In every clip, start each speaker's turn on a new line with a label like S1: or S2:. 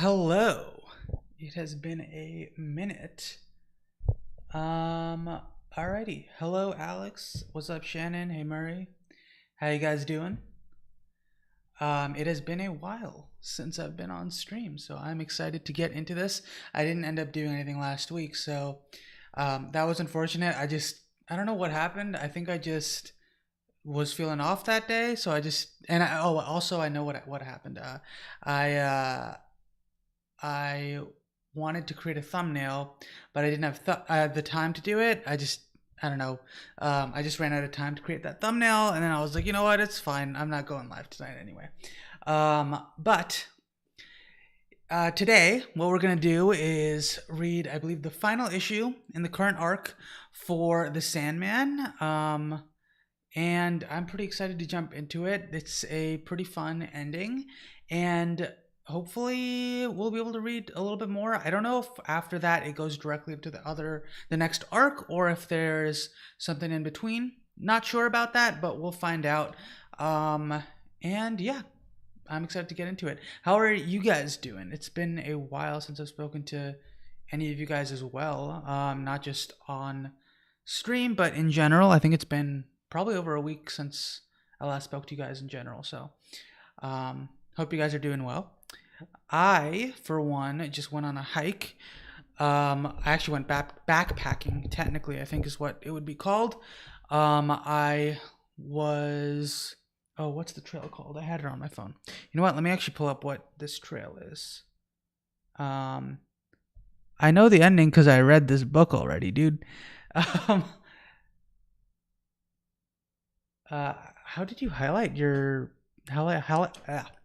S1: Hello. It has been a minute. Alrighty. Hello, Alex. What's up, Shannon? Hey, Murray. How you guys doing? It has been a while since I've been on stream, so I'm excited to get into this. I didn't end up doing anything last week, so that was unfortunate. I don't know what happened. I think I just was feeling off that day, so also I know what happened. I I wanted to create a thumbnail, but I didn't have the time to do it. I don't know. I just ran out of time to create that thumbnail, and then I was like, you know what? It's fine. I'm not going live tonight anyway. But today, what we're gonna do is read, I believe, the final issue in the current arc for the Sandman. And I'm pretty excited to jump into it. It's a pretty fun ending, and hopefully we'll be able to read a little bit more. I don't know if after that it goes directly into the next arc, or if there's something in between. Not sure about that, but we'll find out. And yeah, I'm excited to get into it. How are you guys doing? It's been a while since I've spoken to any of you guys as well. Not just on stream, but in general. I think it's been probably over a week since I last spoke to you guys in general. So, hope you guys are doing well. I, for one, just went on a hike. I actually went backpacking, technically, I think is what it would be called. I was. Oh, what's the trail called? I had it on my phone. You know what? Let me actually pull up what this trail is. I know the ending because I read this book already, dude. Um, how did you highlight your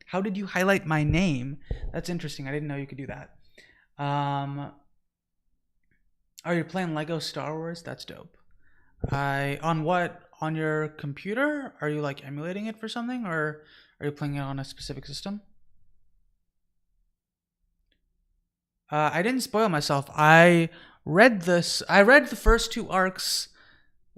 S1: how did you highlight my name? That's interesting. I didn't know you could do that. Um, oh, you're playing Lego Star Wars? That's dope. On what? On your computer? Are you like emulating it for something, or are you playing it on a specific system? I didn't spoil myself. I read the first two arcs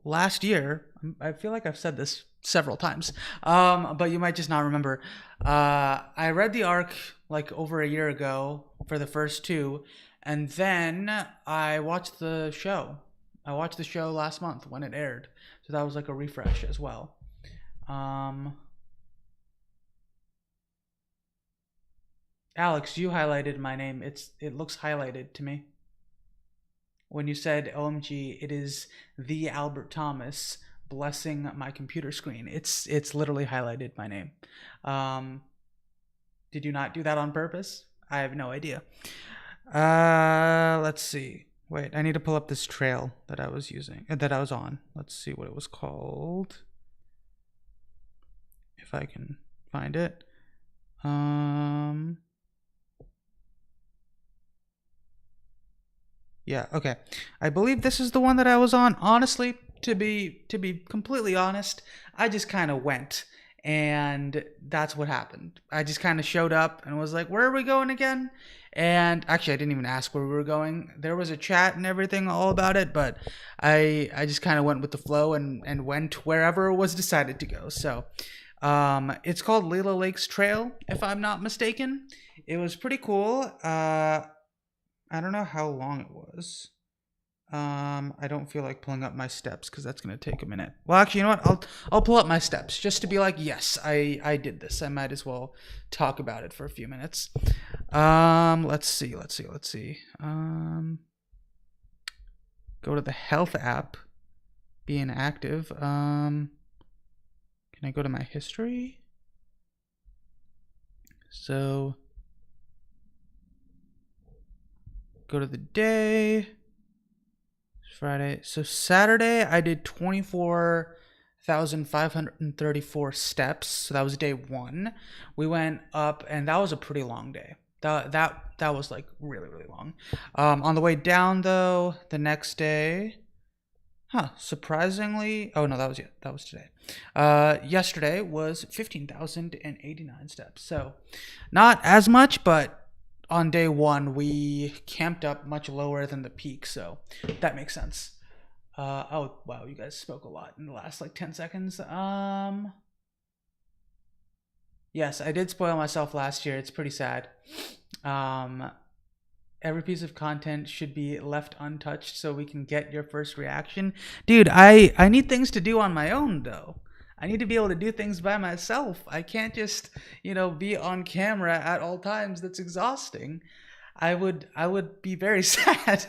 S1: last year. I feel like I've said this several times, but you might just not remember. I read the arc like over a year ago for the first two, and then I watched the show. I watched the show last month when it aired, so that was like a refresh as well. Um, Alex, you highlighted my name. It looks highlighted to me. When you said OMG, it is the Albert Thomas blessing my computer screen. It's literally highlighted my name. Um, did you not do that on purpose? I have no idea. Let's see. Wait, I need to pull up this trail that I was on. Let's see what it was called. If I can find it. Yeah, okay. I believe this is the one that I was on. Honestly, to be completely honest, I just kind of went, and that's what happened. I just kind of showed up and was like, "Where are we going again?" And actually, I didn't even ask where we were going. There was a chat and everything all about it, but I just kind of went with the flow and went wherever was decided to go. So, it's called Lila Lakes Trail, if I'm not mistaken. It was pretty cool. I don't know how long it was. I don't feel like pulling up my steps because that's gonna take a minute. Well, actually, you know what? I'll pull up my steps just to be like, yes, I did this. I might as well talk about it for a few minutes. Let's see. Go to the health app. Be inactive. Can I go to my history? So go to the day. Friday. So Saturday, I did 24,534 steps. So that was day one. We went up, and that was a pretty long day. That was like really really long. On the way down though, the next day, surprisingly, oh no, that was today. Yesterday was 15,089 steps. So not as much, but on day one, we camped up much lower than the peak, so that makes sense. Oh wow, you guys spoke a lot in the last like 10 seconds. Yeah, Yes, I did spoil myself last year. It's pretty sad. Um, every piece of content should be left untouched so we can get your first reaction. Dude, I need things to do on my own though. I need to be able to do things by myself. I can't just, be on camera at all times. That's exhausting. I would be very sad.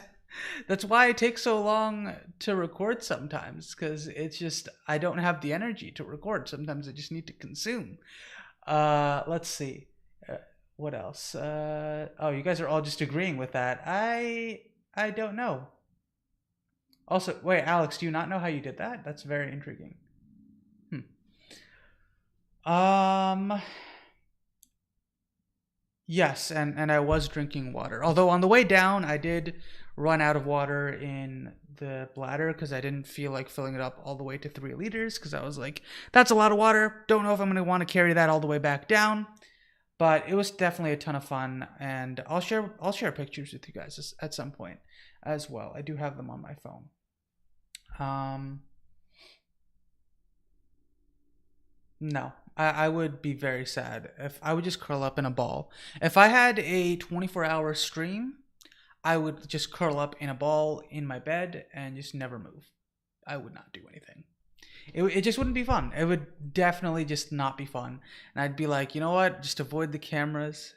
S1: That's why it takes so long to record sometimes, cuz it's just I don't have the energy to record. Sometimes I just need to consume. Let's see. Uh, what else? Oh, you guys are all just agreeing with that. I don't know. Also, wait, Alex, do you not know how you did that? That's very intriguing. Um, yes, and I was drinking water. Although on the way down, I did run out of water in the bladder because I didn't feel like filling it up all the way to 3 liters because I was like, that's a lot of water. Don't know if I'm going to want to carry that all the way back down. But it was definitely a ton of fun, and I'll share pictures with you guys at some point as well. I do have them on my phone. Um, no, I would be very sad if I would just curl up in a ball. If I had a 24-hour stream, I would just curl up in a ball in my bed and just never move. I would not do anything. It just wouldn't be fun. It would definitely just not be fun. And I'd be like, you know what? Just avoid the cameras,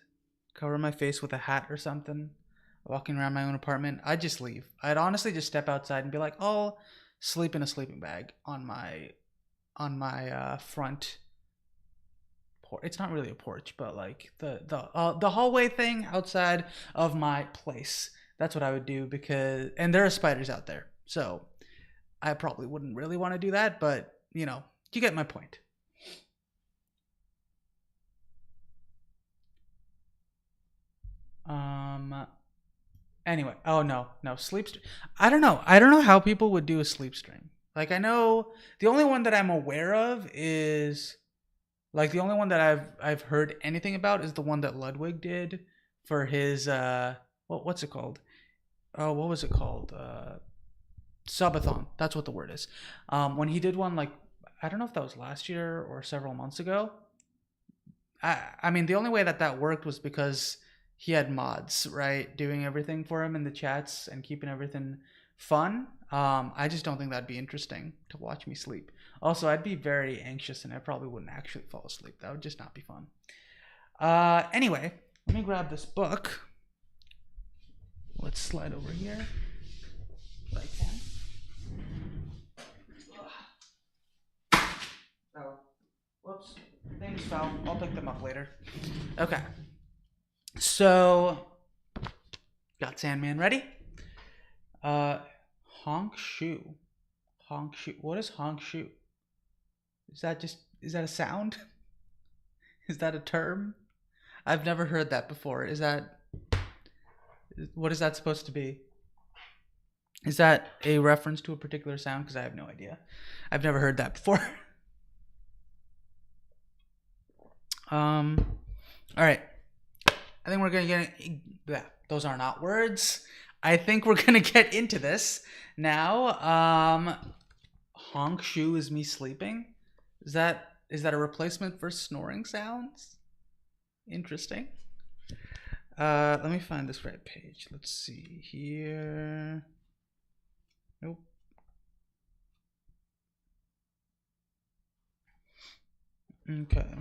S1: cover my face with a hat or something, walking around my own apartment. I'd just leave. I'd honestly just step outside and be like, I'll sleep in a sleeping bag on my front porch. It's not really a porch, but like the hallway thing outside of my place. That's what I would do and there are spiders out there. So I probably wouldn't really want to do that, but you get my point. Um. Anyway, oh no, sleep stream. I don't know how people would do a sleep stream. Like I know the only one that I'm aware of is like the only one that I've heard anything about is the one that Ludwig did for his what's it called? Oh, what was it called? Subathon. That's what the word is. When he did one like I don't know if that was last year or several months ago. I mean the only way that worked was because he had mods right doing everything for him in the chats and keeping everything fun. I just don't think that'd be interesting to watch me sleep. Also, I'd be very anxious and I probably wouldn't actually fall asleep. That would just not be fun. Anyway, let me grab this book. Let's slide over here. If I can. Oh, whoops. Things fell. I'll pick them up later. Okay. So, got Sandman ready? Honk shoe. Honk shoe. What is honk shoe? Is that a sound? Is that a term? I've never heard that before. What is that supposed to be? Is that a reference to a particular sound? Because I have no idea. I've never heard that before. All right. I think we're gonna get. Those are not words. I think we're gonna get into this now. Honk shoe is me sleeping. Is that a replacement for snoring sounds? Interesting. Let me find this right page. Let's see here. Nope. Okay.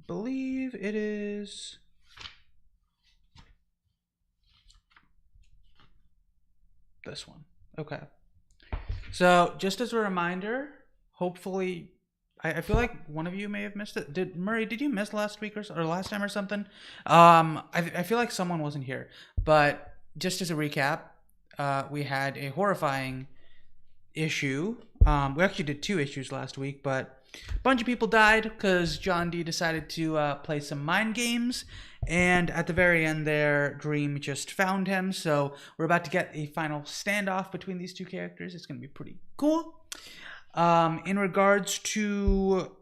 S1: Believe it is this one. Okay. So just as a reminder, hopefully, I feel like one of you may have missed it. Did you miss last week or last time or something? I feel like someone wasn't here. But just as a recap, we had a horrifying issue. We actually did 2 issues last week, but a bunch of people died because John D decided to play some mind games. And at the very end there, Dream just found him. So we're about to get a final standoff between these 2 characters. It's going to be pretty cool. In regards to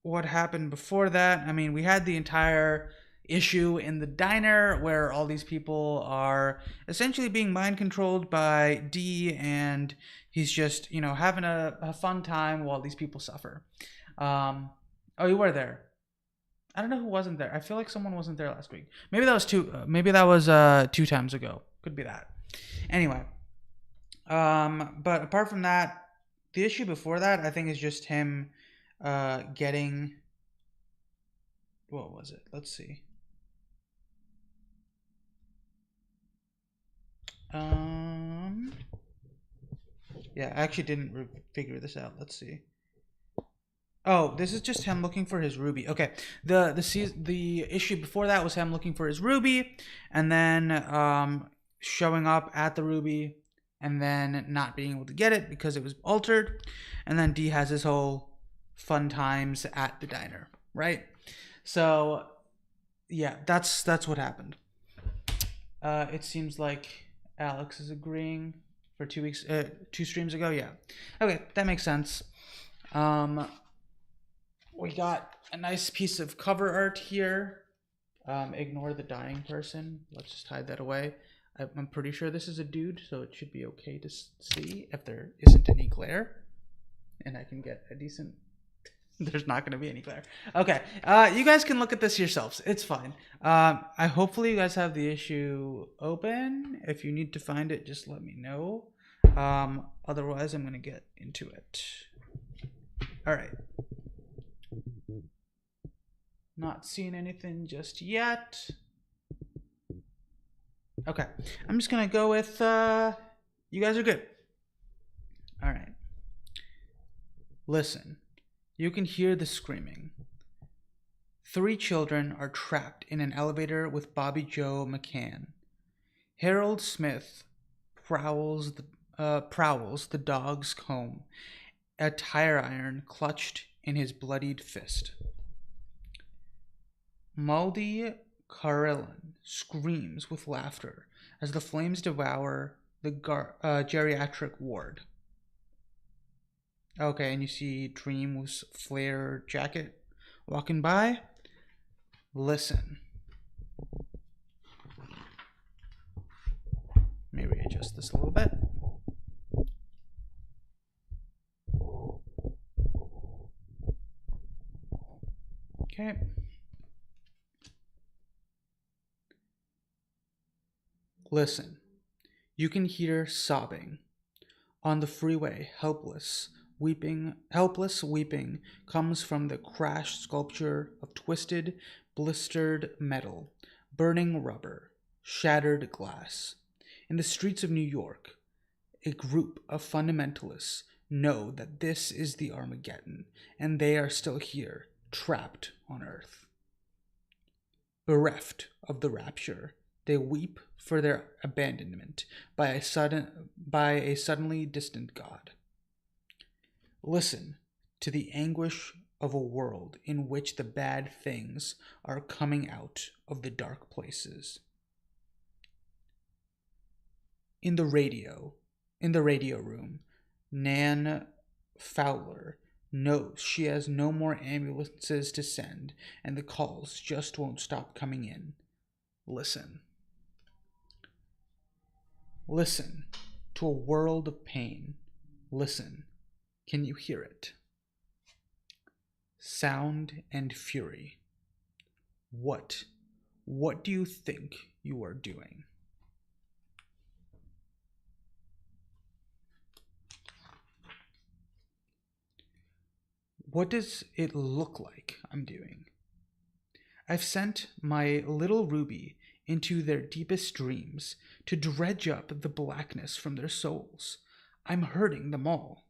S1: what happened before that, I mean, we had the entire issue in the diner where all these people are essentially being mind controlled by D, and he's just, having a fun time while these people suffer. Oh, you were there. I don't know who wasn't there. I feel like someone wasn't there last week. Maybe that was two times ago. Could be that. Anyway, but apart from that, the issue before that I think is just him getting, what was it? Let's see. Yeah, I actually didn't figure this out. Let's see. Oh, this is just him looking for his ruby. Okay, the issue before that was him looking for his ruby, and then showing up at the ruby, and then not being able to get it because it was altered, and then D has his whole fun times at the diner, right? So yeah, that's what happened. It seems like Alex is agreeing for 2 weeks, 2 streams ago. Yeah, okay, that makes sense. We got a nice piece of cover art here. Ignore the dying person. Let's just hide that away. I'm pretty sure this is a dude, so it should be okay to see if there isn't any glare. And I can get a decent... There's not going to be any glare. Okay, you guys can look at this yourselves. It's fine. Hopefully you guys have the issue open. If you need to find it, just let me know. Otherwise, I'm going to get into it. All right. Not seeing anything just yet. Okay, I'm just gonna go with you guys are good. All right. Listen, you can hear the screaming. 3 children are trapped in an elevator with Bobby Joe McCann. Harold Smith prowls the dog's home, a tire iron clutched in his bloodied fist. Maldi Carillon screams with laughter as the flames devour the geriatric ward. Okay, and you see Dream with flare jacket walking by. Listen. Maybe adjust this a little bit. Okay. Listen, you can hear sobbing. On the freeway, helpless weeping comes from the crashed sculpture of twisted, blistered metal, burning rubber, shattered glass. In the streets of New York, a group of fundamentalists know that this is the Armageddon, and they are still here, trapped on Earth. Bereft of the rapture, they weep for their abandonment by a suddenly distant God. Listen to the anguish of a world in which the bad things are coming out of the dark places. In the radio room, Nan Fowler knows she has no more ambulances to send, and the calls just won't stop coming in. Listen. Listen to a world of pain. Listen. Can you hear it? Sound and fury. What do you think you are doing? What does it look like I'm doing? I've sent my little Ruby into their deepest dreams to dredge up the blackness from their souls. I'm hurting them all.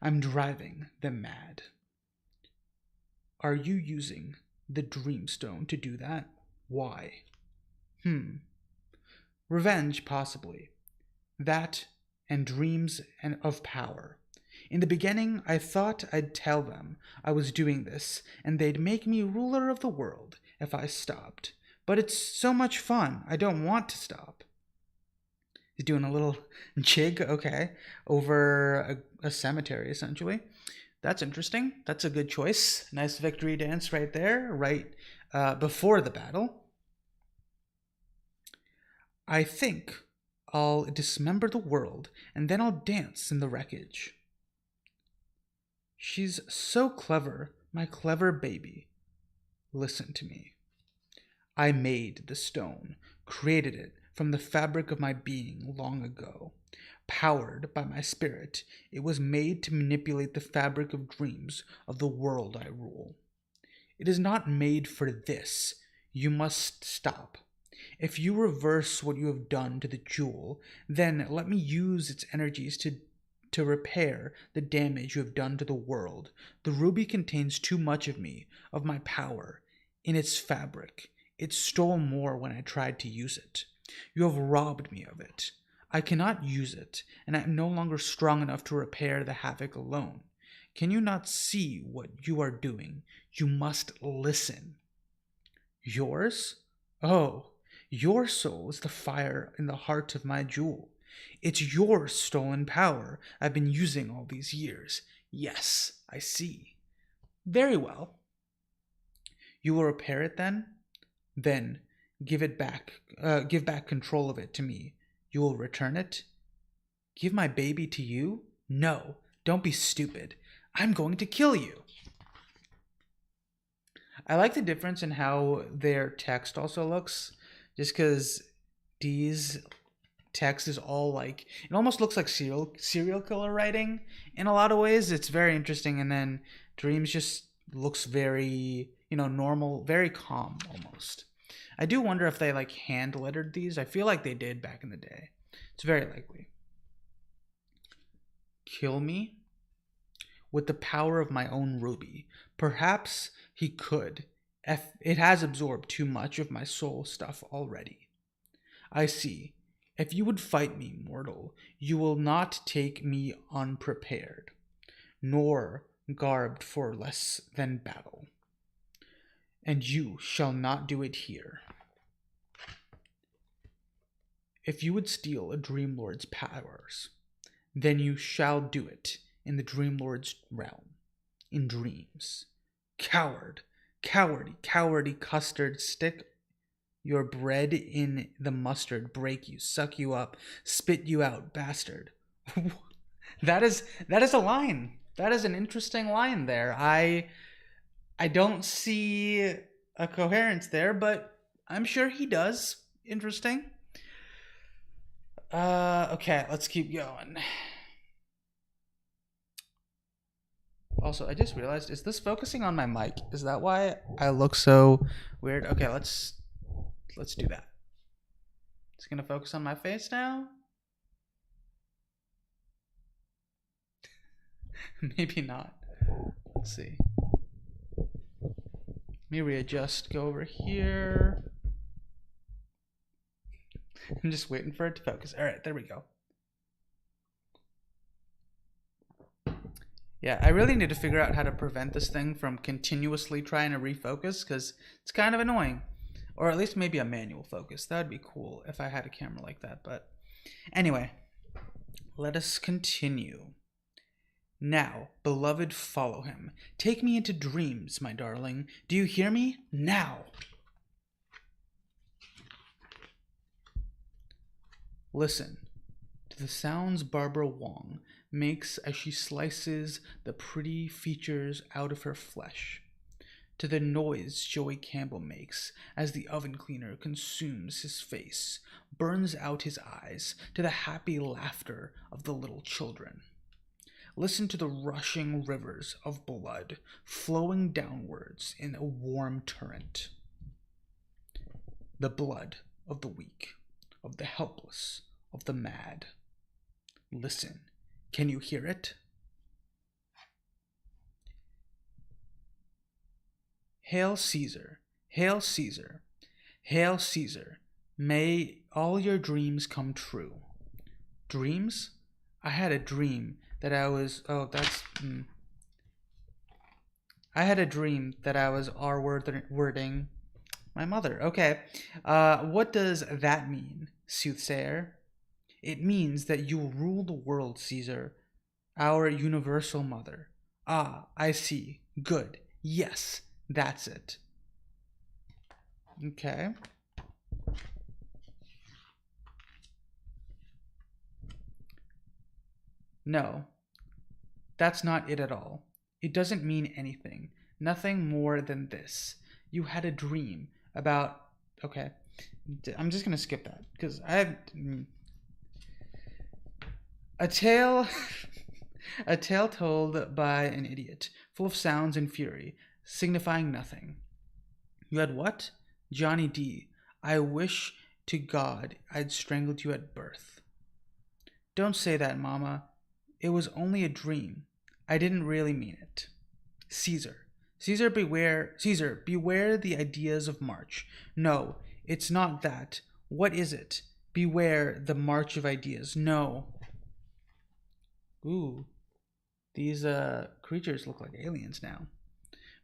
S1: I'm driving them mad. Are you using the Dreamstone to do that? Why? Revenge, possibly. That and dreams of power. In the beginning, I thought I'd tell them I was doing this, and they'd make me ruler of the world if I stopped. But it's so much fun, I don't want to stop. He's doing a little jig, okay, over a cemetery, essentially. That's interesting. That's a good choice. Nice victory dance right there, right before the battle. I think I'll dismember the world, and then I'll dance in the wreckage. She's so clever, my clever baby. Listen to me. I made the stone, created it from the fabric of my being long ago. Powered by my spirit, it was made to manipulate the fabric of dreams of the world I rule. It is not made for this. You must stop. If you reverse what you have done to the jewel, then let me use its energies to repair the damage you have done to the world. The ruby contains too much of me, of my power, in its fabric. It stole more when I tried to use it. You have robbed me of it. I cannot use it, and I am no longer strong enough to repair the havoc alone. Can you not see what you are doing? You must listen. Yours? Oh, your soul is the fire in the heart of my jewel. It's your stolen power I've been using all these years. Yes, I see. Very well. You will repair it then? Then give it back. Give back control of it to me. You will return it? Give my baby to you? No, don't be stupid. I'm going to kill you. I like the difference in how their text also looks, just because Dee's text is all like, it almost looks like serial killer writing in a lot of ways. It's very interesting, and then Dreams just looks very, normal, very calm almost. I do wonder if they like hand lettered these. I feel like they did back in the day. It's very likely. Kill me with the power of my own ruby. Perhaps he could. It has absorbed too much of my soul stuff already. I see. If you would fight me, mortal, you will not take me unprepared, nor garbed for less than battle. And you shall not do it here. If you would steal a Dream Lord's powers, then you shall do it in the Dream Lord's realm, in dreams. Coward, cowardy custard, stick your bread in the mustard, break you, suck you up, spit you out, bastard. That is a line. That is an interesting line there. I don't see a coherence there, but I'm sure he does. Interesting. Okay, let's keep going. Also, I just realized, is this focusing on my mic? Is that why I look so weird? Okay, let's do that. It's gonna focus on my face now. Maybe not. Let's see. Let me readjust. Go over here. I'm just waiting for it to focus. All right, there we go. Yeah, I really need to figure out how to prevent this thing from continuously trying to refocus, because it's kind of annoying. Or at least maybe a manual focus. That would be cool if I had a camera like that. But anyway, let us continue. Now, beloved, follow him. Take me into dreams, my darling. Do you hear me? Now! Listen to the sounds Barbara Wong makes as she slices the pretty features out of her flesh, to the noise Joey Campbell makes as the oven cleaner consumes his face, burns out his eyes, to the happy laughter of the little children. Listen to the rushing rivers of blood flowing downwards in a warm torrent. The blood of the weak, of the helpless, of the mad. Listen, can you hear it? Hail Caesar, hail Caesar, hail Caesar, may all your dreams come true. Dreams? I had a dream that I was, I had a dream that I was R-wording my mother. Okay, what does that mean, soothsayer? It means that you will rule the world, Caesar, our universal mother. Ah, I see. Good. Yes, that's it. Okay. No, that's not it at all. It doesn't mean anything. Nothing more than this. You had a dream about. Okay, I'm just gonna skip that because I have a tale. A tale told by an idiot, full of sounds and fury, signifying nothing. You had what? Johnny D. I wish to God I'd strangled you at birth. Don't say that, Mama. It was only a dream. I didn't really mean it. Caesar. Caesar, beware the ideas of March. No, it's not that. What is it? Beware the march of ideas. No. Ooh, these creatures look like aliens now.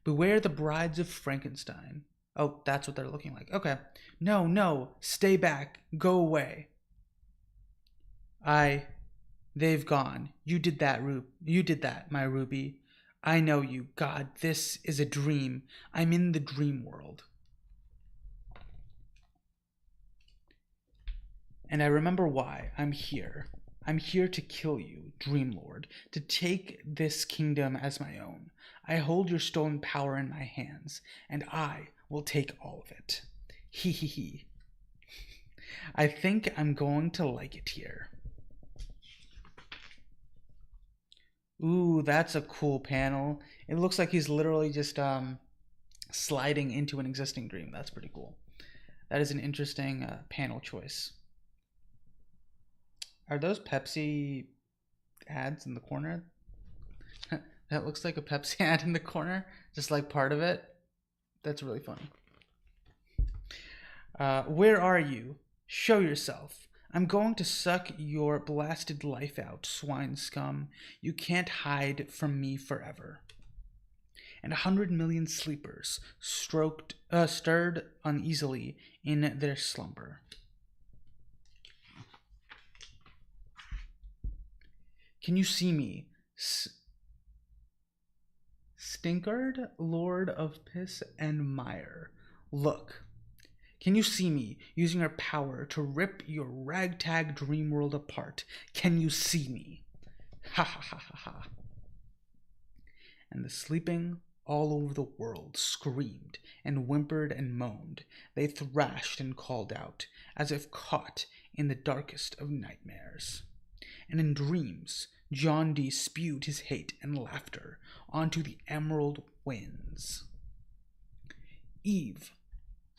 S1: Beware the brides of Frankenstein. Oh, that's what they're looking like. Okay. No, no, stay back. Go away. They've gone. You did that, You did that, my Ruby. I know you. God, this is a dream. I'm in the dream world. And I remember why I'm here. I'm here to kill you, Dream Lord, to take this kingdom as my own. I hold your stolen power in my hands, and I will take all of it. Hee hee hee. I think I'm going to like it here. Ooh, that's a cool panel. It looks like he's literally just sliding into an existing dream. That's pretty cool. That is an interesting panel choice. Are those Pepsi ads in the corner? That looks like a Pepsi ad in the corner, just like part of it. That's really funny. Where are you? Show yourself. I'm going to suck your blasted life out, swine scum. You can't hide from me forever. And 100 million sleepers stirred uneasily in their slumber. Can you see me? Stinkard, Lord of Piss and Mire. Look. Can you see me using your power to rip your ragtag dream world apart? Can you see me? Ha ha ha ha ha. And the sleeping all over the world screamed and whimpered and moaned. They thrashed and called out, as if caught in the darkest of nightmares. And in dreams, John D. spewed his hate and laughter onto the emerald winds. Eve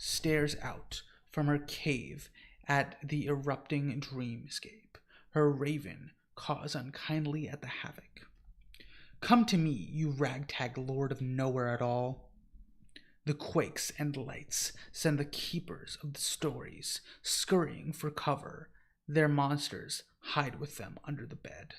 S1: stares out from her cave at the erupting dreamscape. Her raven caws unkindly at the havoc. Come to me, you ragtag lord of nowhere at all. The quakes and lights send the keepers of the stories scurrying for cover. Their monsters hide with them under the bed.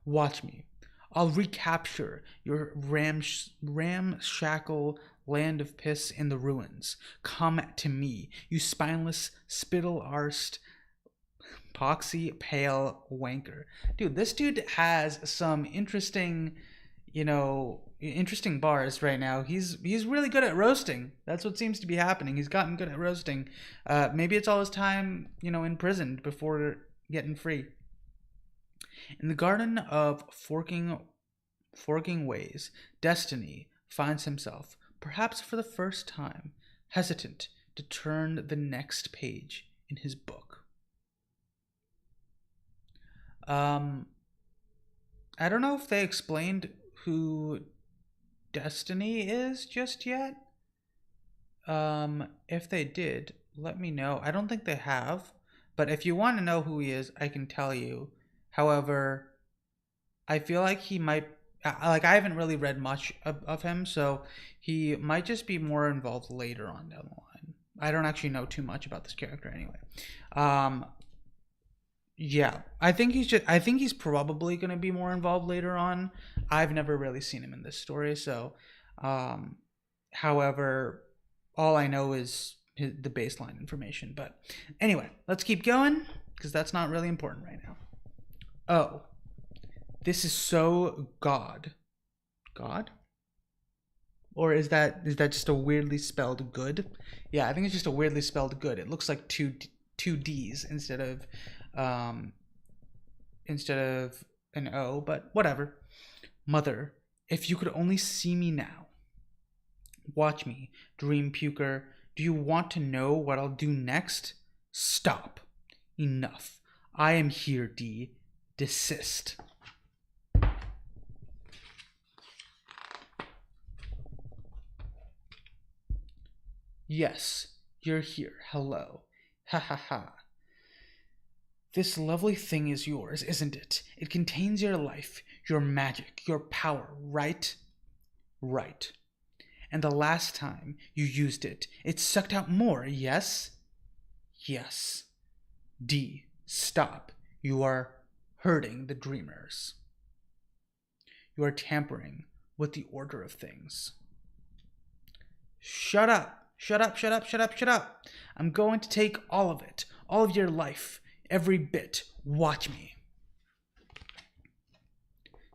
S1: Watch me. I'll recapture your ramshackle land of piss in the ruins. Come to me, you spineless, spittle-arsed, poxy, pale wanker. Dude, this dude has some interesting, interesting bars right now. He's really good at roasting. That's what seems to be happening. He's gotten good at roasting. Maybe it's all his time, imprisoned before getting free. In the garden of forking ways, Destiny finds himself, perhaps for the first time, hesitant to turn the next page in his book. I don't know if they explained who Destiny is just yet. If they did, let me know. I don't think they have, but if you want to know who he is, I can tell you. However, I feel like he might, I haven't really read much of him, so he might just be more involved later on down the line. I don't actually know too much about this character anyway. Yeah, I think he's probably going to be more involved later on. I've never really seen him in this story, so however, all I know is the baseline information. But anyway, let's keep going because that's not really important right now. Oh, this is so God? Or is that just a weirdly spelled good? Yeah, I think it's just a weirdly spelled good. It looks like two D's instead of an O, but whatever. Mother, if you could only see me now. Watch me, dream puker. Do you want to know what I'll do next? Stop. Enough. I am here, D. Desist. Yes, you're here. Hello. Ha ha ha. This lovely thing is yours, isn't it? It contains your life, your magic, your power, right? Right. And the last time you used it, it sucked out more, yes? Yes. D. Stop. You are hurting the dreamers. You are tampering with the order of things. Shut up. Shut up, shut up, shut up, shut up. I'm going to take all of it, all of your life, every bit. Watch me.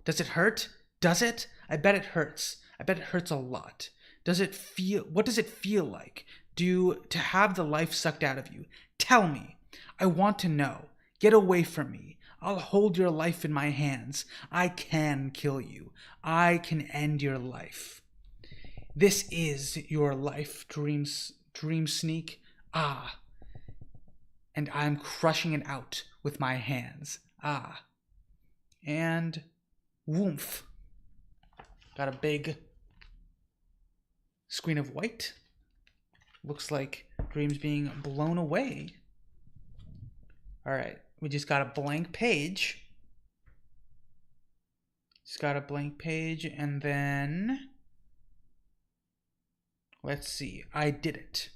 S1: Does it hurt? Does it? I bet it hurts. I bet it hurts a lot. What does it feel like to have the life sucked out of you? Tell me. I want to know. Get away from me. I'll hold your life in my hands. I can kill you. I can end your life. This is your life, dream sneak. Ah. And I'm crushing it out with my hands. Ah. And woomph. Got a big screen of white. Looks like Dream's being blown away. Alright, we just got a blank page. Just got a blank page, and then let's see. I did it.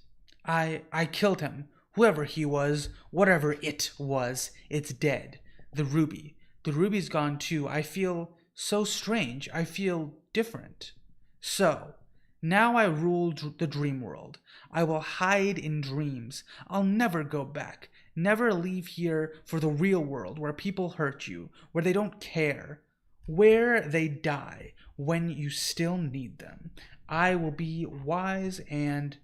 S1: I killed him. Whoever he was, whatever it was, it's dead. The ruby. The ruby's gone too. I feel so strange. I feel different. So, now I rule the dream world. I will hide in dreams. I'll never go back. Never leave here for the real world where people hurt you, where they don't care, where they die when you still need them. I will be a wise and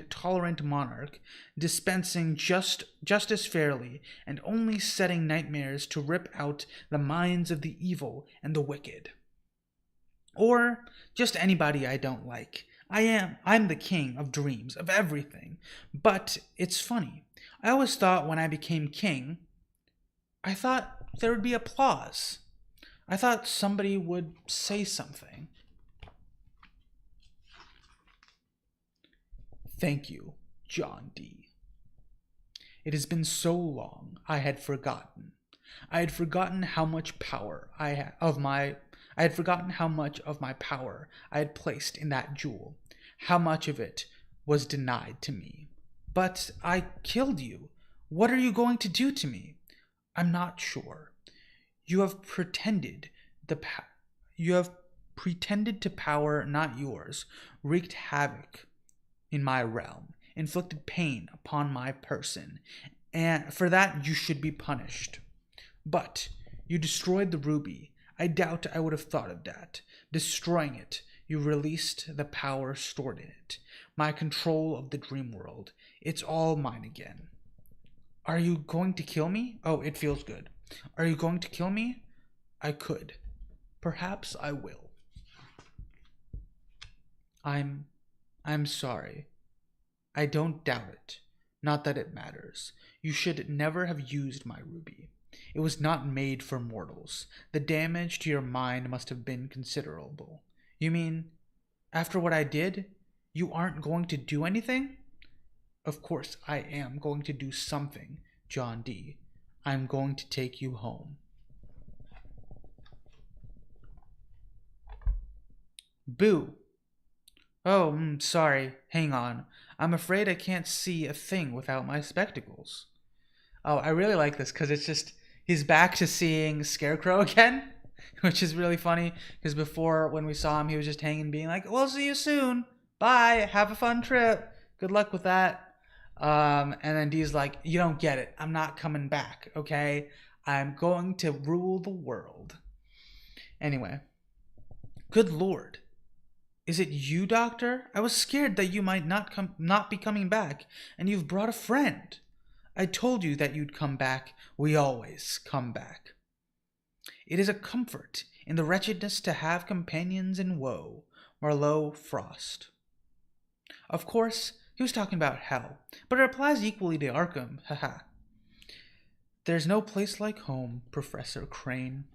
S1: tolerant monarch, dispensing justice fairly, and only setting nightmares to rip out the minds of the evil and the wicked. Or just anybody I don't like. I'm the king of dreams, of everything. But it's funny. I always thought when I became king, I thought there would be applause. I thought somebody would say something. Thank you, John D. It has been so long, I had forgotten. I had forgotten how much power I had forgotten how much of my power I had placed in that jewel, how much of it was denied to me. But I killed you. What are you going to do to me? I'm not sure. You have pretended to power not yours, wreaked havoc in my realm, inflicted pain upon my person, and for that you should be punished. But you destroyed the ruby. I doubt I would have thought of that. Destroying it, you released the power stored in it, my control of the dream world. It's all mine again. Are you going to kill me? Oh, it feels good. Are you going to kill me? I could. Perhaps I will. I'm sorry. I don't doubt it. Not that it matters. You should never have used my ruby. It was not made for mortals. The damage to your mind must have been considerable. You mean, after what I did, you aren't going to do anything? Of course I am going to do something, John D. I'm going to take you home. Boo. Oh, sorry. Hang on. I'm afraid I can't see a thing without my spectacles. Oh, I really like this because it's just, he's back to seeing Scarecrow again, which is really funny because before when we saw him, he was just hanging being like, we'll see you soon. Bye. Have a fun trip. Good luck with that. And then Dee's like, you don't get it. I'm not coming back, okay? I'm going to rule the world. Anyway. Good Lord. Is it you, Doctor? I was scared that you might not be coming back, and you've brought a friend. I told you that you'd come back. We always come back. It is a comfort in the wretchedness to have companions in woe. Marlowe Frost. Of course, he was talking about hell, but it applies equally to Arkham, haha. There's no place like home, Professor Crane.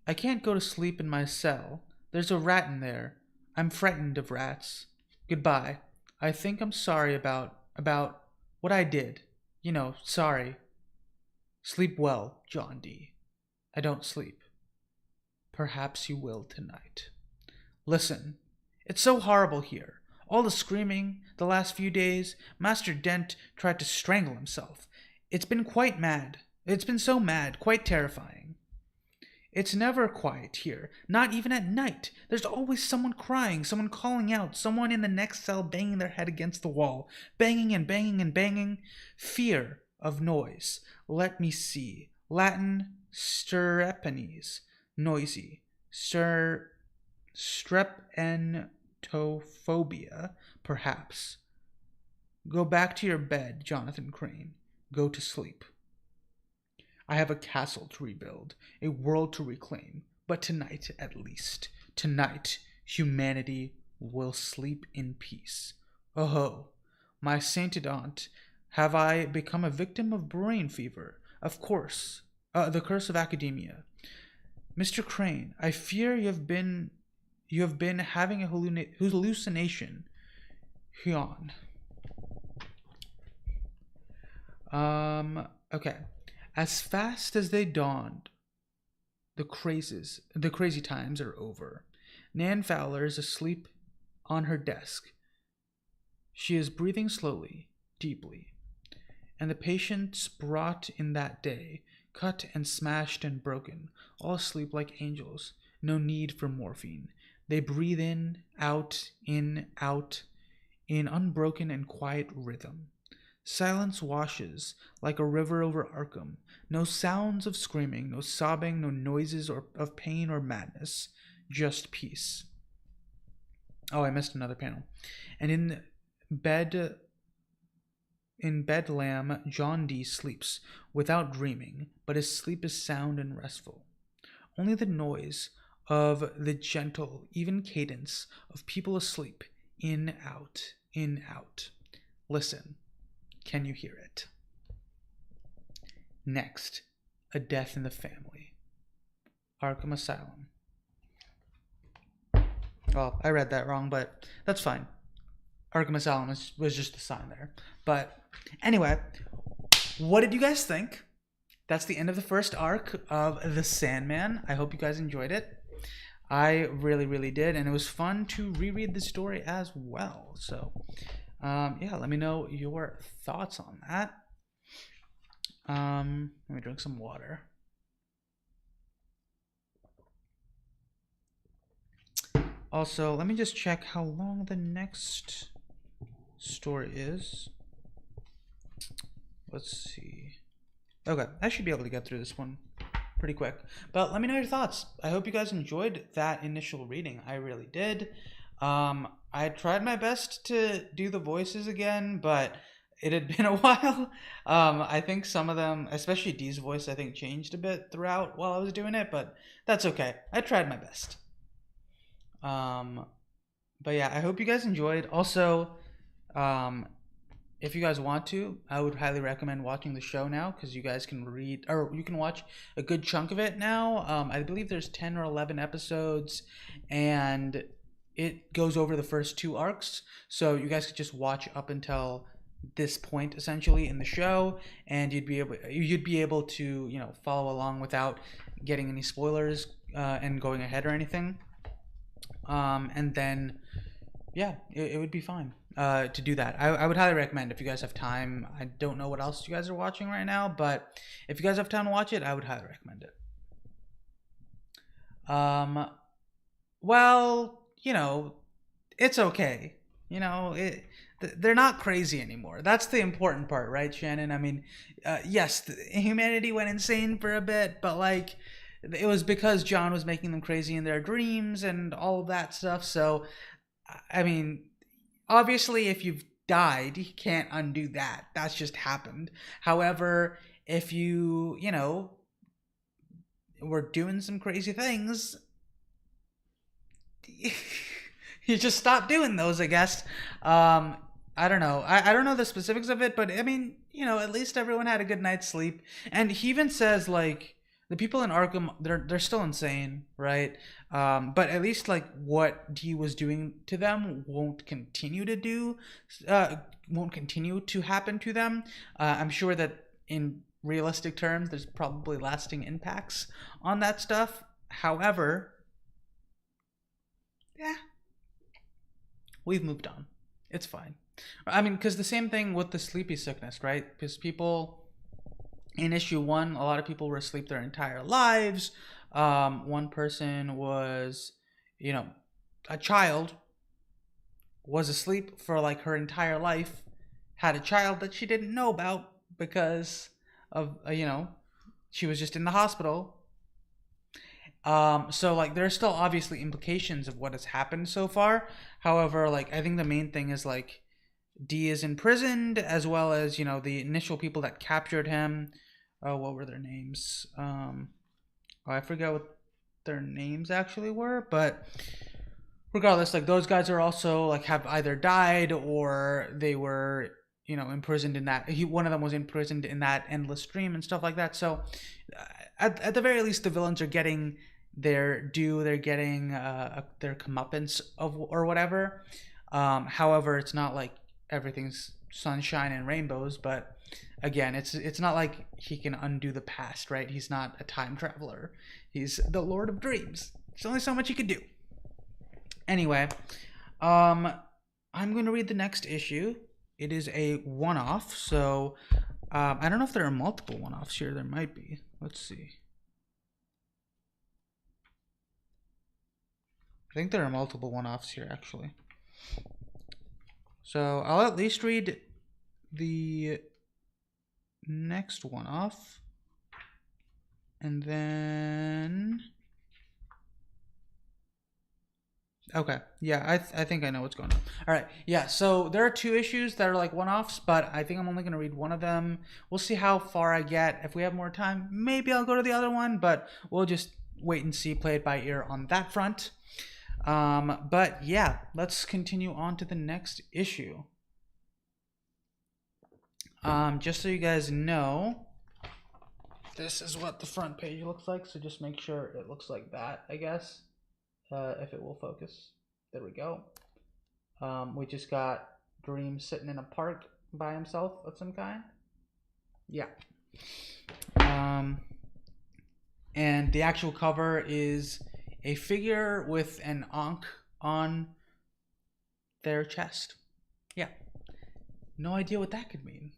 S1: I can't go to sleep in my cell. There's a rat in there. I'm frightened of rats. Goodbye. I think I'm sorry about what I did. Sorry. Sleep well, John D. I don't sleep. Perhaps you will tonight. Listen, it's so horrible here. All the screaming, the last few days, Master Dent tried to strangle himself. It's been quite mad. It's been so mad, quite terrifying. It's never quiet here, not even at night. There's always someone crying, someone calling out, someone in the next cell banging their head against the wall, banging and banging and banging. Fear of noise. Let me see. Latin, strepenes, noisy. Strepenophobia, perhaps. Go back to your bed, Jonathan Crane. Go to sleep. I have a castle to rebuild, a world to reclaim, but tonight, at least, tonight, humanity will sleep in peace. Oh, my sainted aunt, have I become a victim of brain fever? Of course, the curse of academia. Mr. Crane, I fear you have been having a hallucination. Yawn. Okay. As fast as they dawned, the crazy times are over. Nan Fowler is asleep on her desk. She is breathing slowly, deeply. And the patients brought in that day, cut and smashed and broken, all asleep like angels. No need for morphine. They breathe in, out, in unbroken and quiet rhythm. Silence washes like a river over Arkham. No sounds of screaming, no sobbing, no noises of pain or madness. Just peace. Oh, I missed another panel. And in Bedlam, John D. sleeps, without dreaming, but his sleep is sound and restful. Only the noise of the gentle, even cadence of people asleep, in, out, in, out. Listen. Can you hear it? Next, a death in the family. Arkham Asylum. Well, I read that wrong, but that's fine. Arkham Asylum was just a sign there. But anyway, what did you guys think? That's the end of the first arc of The Sandman. I hope you guys enjoyed it. I really, really did, and it was fun to reread the story as well. So, let me know your thoughts on that. Let me drink some water. Also, let me just check how long the next story is. Let's see. Okay, I should be able to get through this one pretty quick. But let me know your thoughts. I hope you guys enjoyed that initial reading. I really did. I tried my best to do the voices again, but it had been a while. I think some of them, especially Dee's voice, I think changed a bit throughout while I was doing it, but that's okay. I tried my best. But yeah, I hope you guys enjoyed. Also, if you guys want to, I would highly recommend watching the show now, because you guys can read, or you can watch a good chunk of it now. I believe there's 10 or 11 episodes, and it goes over the first two arcs, so you guys could just watch up until this point essentially in the show, and you'd be able to follow along without getting any spoilers and going ahead or anything. And then it would be fine to do that. I would highly recommend if you guys have time. I don't know what else you guys are watching right now, but if you guys have time to watch it, I would highly recommend it. Well, it's okay. They're not crazy anymore. That's the important part, right, Shannon? I mean, yes, humanity went insane for a bit, but it was because John was making them crazy in their dreams and all of that stuff. So, I mean, obviously, if you've died, you can't undo that. That's just happened. However, if you were doing some crazy things, you just stop doing those, I guess. I don't know. I don't know the specifics of it, but I mean, at least everyone had a good night's sleep. And he even says like the people in Arkham, they're still insane, right? But at least like what he was doing to them won't continue to happen to them. I'm sure that in realistic terms, there's probably lasting impacts on that stuff. However, yeah, we've moved on. It's fine. I mean, because the same thing with the sleepy sickness, right? Because people in issue one, a lot of people were asleep their entire lives. One person was, you know, a child was asleep for like her entire life, had a child that she didn't know about because of, she was just in the hospital. So like there's still obviously implications of what has happened so far. However, like I think the main thing is like D is imprisoned, as well as the initial people that captured him. Oh, what were their names? I forget what their names actually were, but regardless, like those guys are also like have either died or they were imprisoned in that. One of them was imprisoned in that endless dream and stuff like that. So at the very least, the villains are getting their due. They're getting their comeuppance of or whatever. However, it's not like everything's sunshine and rainbows, but again, it's not like he can undo the past, right? He's not a time traveler. He's the Lord of Dreams. There's only so much he could do. Anyway, I'm going to read the next issue. It is a one-off, so I don't know if there are multiple one-offs here. There might be. Let's see. I think there are multiple one-offs here, actually. So I'll at least read the next one-off. And then... Okay, yeah, I think I know what's going on. All right, yeah, so there are two issues that are like one-offs, but I think I'm only going to read one of them. We'll see how far I get. If we have more time, maybe I'll go to the other one, but we'll just wait and see, play it by ear on that front. But yeah, let's continue on to the next issue. Just so you guys know, this is what the front page looks like, so just make sure it looks like that, I guess. If it will focus. There we go. We just got Dream sitting in a park by himself of some kind. Yeah. And the actual cover is a figure with an ankh on their chest. Yeah. No idea what that could mean.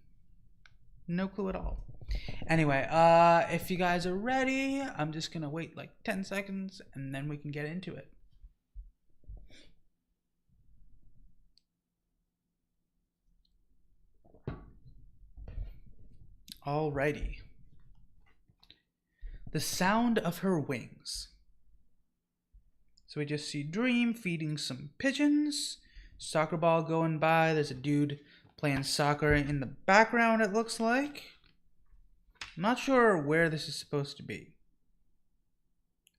S1: No clue at all. Anyway, if you guys are ready, I'm just going to wait like 10 seconds and then we can get into it. Alrighty. The sound of her wings. So we just see Dream feeding some pigeons. Soccer ball going by. There's a dude playing soccer in the background, it looks like. I'm not sure where this is supposed to be.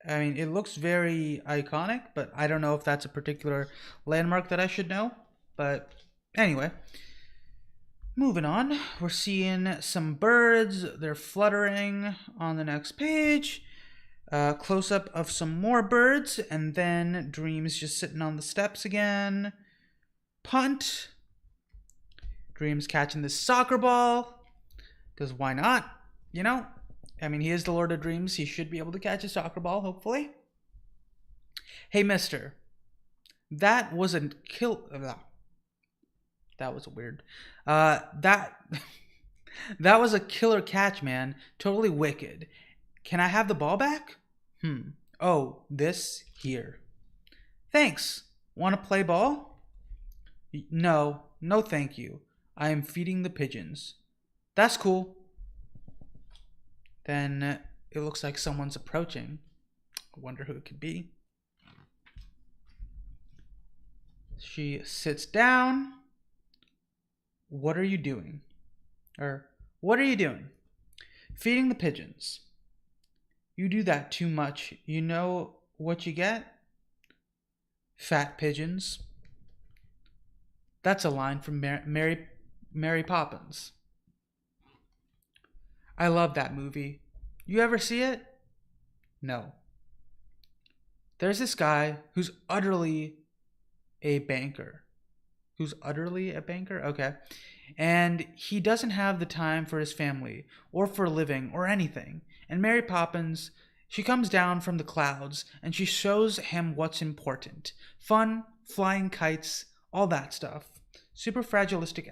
S1: I mean, it looks very iconic, but I don't know if that's a particular landmark that I should know. But anyway, moving on. We're seeing some birds. They're fluttering on the next page. Close-up of some more birds, and then Dream's just sitting on the steps again. Punt. Dream's catching this soccer ball, because why not? I mean, he is the Lord of Dreams. He should be able to catch a soccer ball, hopefully. Hey, mister. That was a that was weird. That was a killer catch, man. Totally wicked. Can I have the ball back? Oh, this here. Thanks. Want to play ball? No, thank you. I am feeding the pigeons. That's cool. Then it looks like someone's approaching. I wonder who it could be. She sits down. What are you doing? What are you doing? Feeding the pigeons. You do that too much. You know what you get? Fat pigeons. That's a line from Mary Poppins. I love that movie. You ever see it? No. There's this guy who's utterly a banker. Who's utterly a banker? Okay. And he doesn't have the time for his family or for a living or anything. And Mary Poppins, she comes down from the clouds and she shows him what's important: fun, flying kites, all that stuff. Superfragilistic.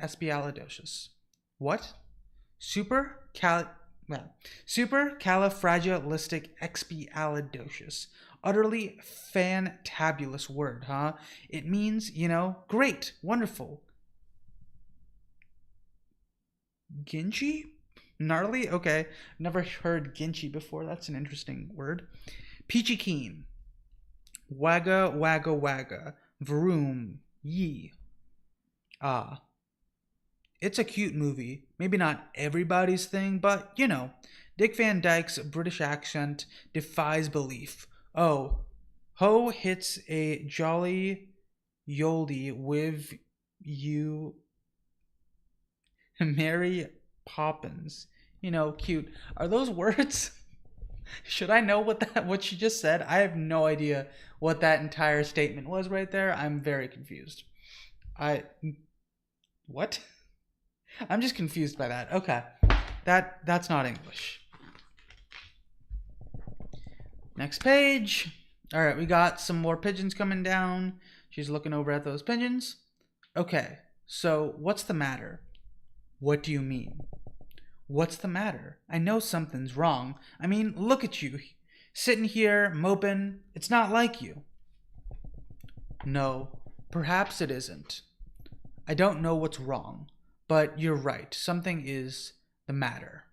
S1: What? Super cal well, supercalifragilisticexpialidocious. Utterly fantabulous word, huh? It means, great, wonderful. Ginchi? Gnarly? Okay. Never heard Ginchi before. That's an interesting word. Peachy keen. Wagga wagga wagga. Vroom. Yee. Ah. It's a cute movie. Maybe not everybody's thing, but Dick Van Dyke's British accent defies belief. Oh, Ho hits a jolly yoldy with you, Mary Poppins. Cute. Are those words? Should I know what she just said? I have no idea what that entire statement was right there. I'm very confused. What? I'm just confused by that. Okay. That's not English. Next page. All right, we got some more pigeons coming down. She's looking over at those pigeons. Okay. So, what's the matter? What do you mean? What's the matter? I know something's wrong. I mean, look at you. Sitting here, moping. It's not like you. No, perhaps it isn't. I don't know what's wrong, but you're right. Something is the matter.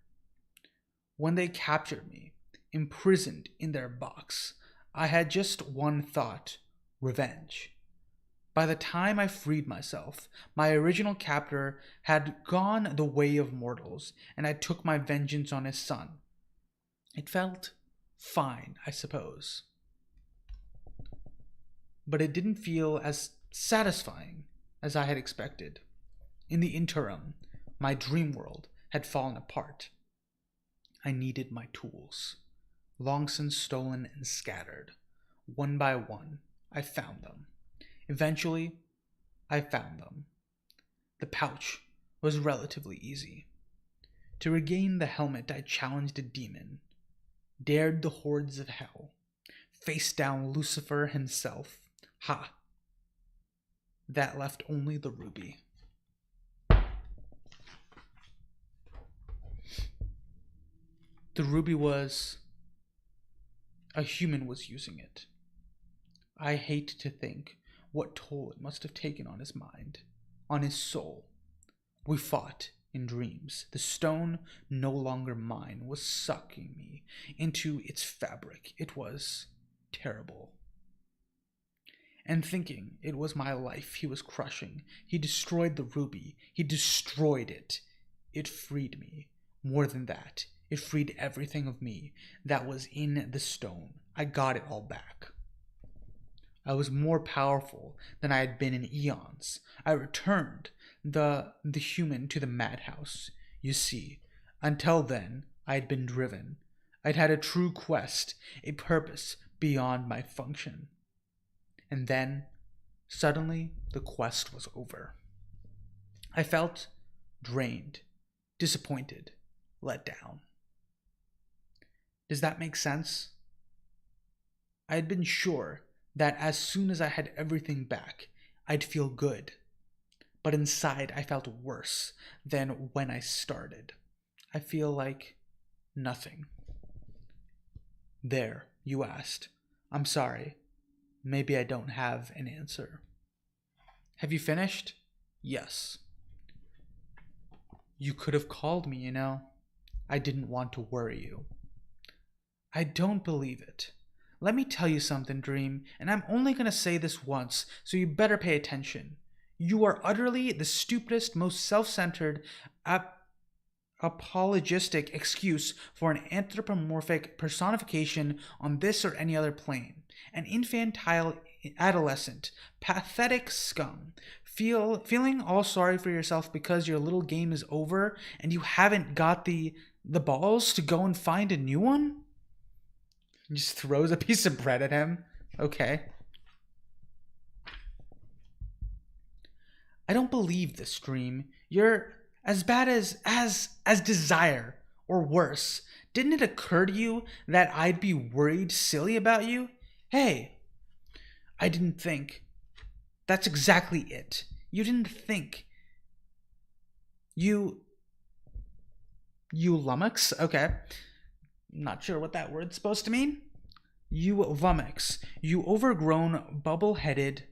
S1: When they captured me, imprisoned in their box, I had just one thought: revenge. By the time I freed myself, my original captor had gone the way of mortals, and I took my vengeance on his son. It felt fine, I suppose. But it didn't feel as satisfying as I had expected. In the interim, my dream world had fallen apart. I needed my tools. Long since stolen and scattered. One by one, I found them. Eventually, I found them. The pouch was relatively easy. To regain the helmet, I challenged a demon, dared the hordes of hell, faced down Lucifer himself. Ha! That left only the ruby. The ruby was... a human was using it. I hate to think what toll it must have taken on his mind, on his soul. We fought in dreams. The stone, no longer mine, was sucking me into its fabric. It was terrible. And thinking it was my life he was crushing, he destroyed the ruby. He destroyed it. It freed me. More than that, it freed everything of me that was in the stone. I got it all back. I was more powerful than I had been in eons. I returned the human to the madhouse. You see, until then, I had been driven. I'd had a true quest, a purpose beyond my function. And then, suddenly, the quest was over. I felt drained, disappointed, let down. Does that make sense? I had been sure that as soon as I had everything back, I'd feel good. But inside, I felt worse than when I started. I feel like nothing. There, you asked. I'm sorry. Maybe I don't have an answer. Have you finished? Yes. You could have called me, I didn't want to worry you. I don't believe it. Let me tell you something, Dream, and I'm only going to say this once, so you better pay attention. You are utterly the stupidest, most self-centered, apologistic excuse for an anthropomorphic personification on this or any other plane. An infantile adolescent, pathetic scum, feeling all sorry for yourself because your little game is over and you haven't got the balls to go and find a new one? He just throws a piece of bread at him. Okay. I don't believe this, Dream. You're as bad as Desire, or worse. Didn't it occur to you that I'd be worried silly about you? Hey, I didn't think. That's exactly it. You didn't think. You lummox? Okay. Not sure what that word's supposed to mean. You lummox. You overgrown, bubble-headed.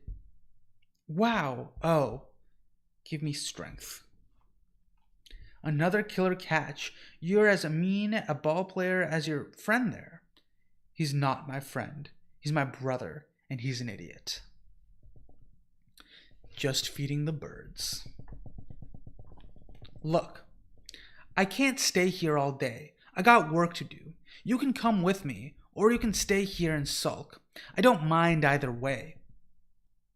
S1: Wow. Oh. Give me strength. Another killer catch. You're as mean a ball player as your friend there. He's not my friend. He's my brother, and he's an idiot. Just feeding the birds. Look, I can't stay here all day. I got work to do. You can come with me, or you can stay here and sulk. I don't mind either way.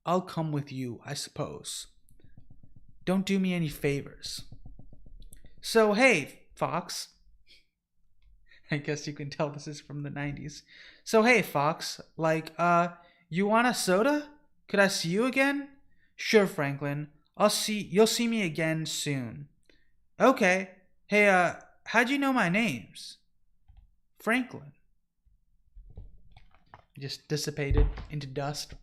S1: I'll come with you, I suppose. Don't do me any favors. So, hey, Fox. I guess you can tell this is from the 90s. So, hey, Fox, you want a soda? Could I see you again? Sure, Franklin. You'll see me again soon. Okay. Hey, how'd you know my names? Franklin. Just dissipated into dust.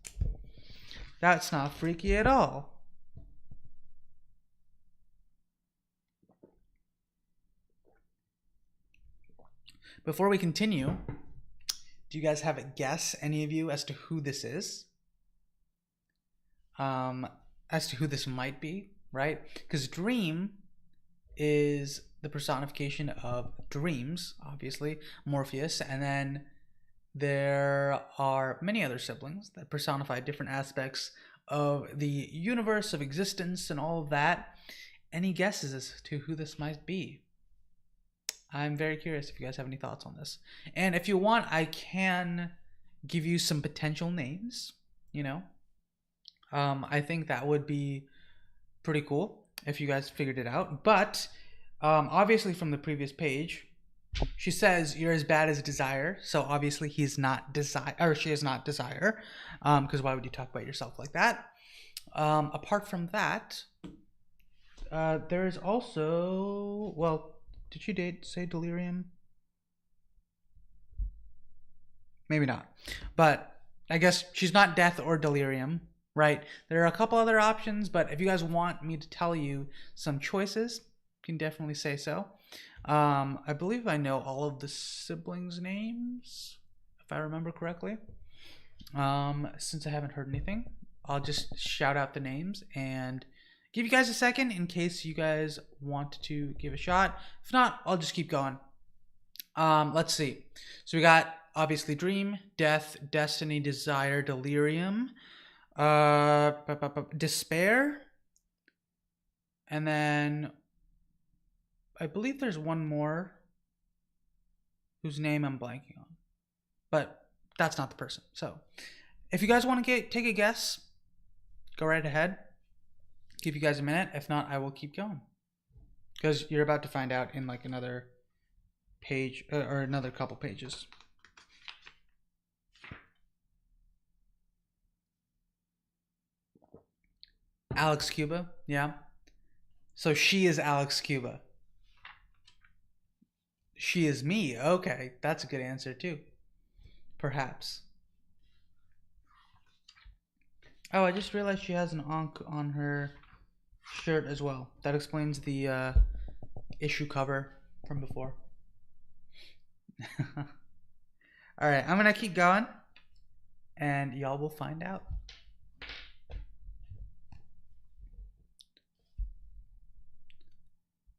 S1: That's not freaky at all. Before we continue, do you guys have a guess, any of you, as to who this is? As to who this might be, right? Because Dream is the personification of dreams, obviously, Morpheus, and then there are many other siblings that personify different aspects of the universe of existence and all of that. Any guesses as to who this might be? I'm very curious if you guys have any thoughts on this. And if you want, I can give you some potential names, you know. I think that would be pretty cool if you guys figured it out. But obviously from the previous page, she says you're as bad as Desire. So obviously he's not Desire, or she is not Desire. Because why would you talk about yourself like that? Apart from that, there's also, well, did she say Delirium? Maybe not. But I guess she's not Death or Delirium, right? There are a couple other options, but if you guys want me to tell you some choices, you can definitely say so. I believe I know all of the siblings' names, if I remember correctly. Since I haven't heard anything, I'll just shout out the names and give you guys a second in case you guys want to give a shot. If not, I'll just keep going. Let's see. So we got obviously Dream, Death, Destiny, Desire, Delirium, Despair, and then I believe there's one more whose name I'm blanking on, but that's not the person. So if you guys want to take a guess, go right ahead. Give you guys a minute. If not, I will keep going, because you're about to find out in like another page or another couple pages. Alex Cuba, yeah. So she is Alex Cuba. She is me. Okay, that's a good answer too. Perhaps. Oh, I just realized she has an Ankh on her shirt as well. That explains the issue cover from before. Alright, I'm gonna keep going, and y'all will find out.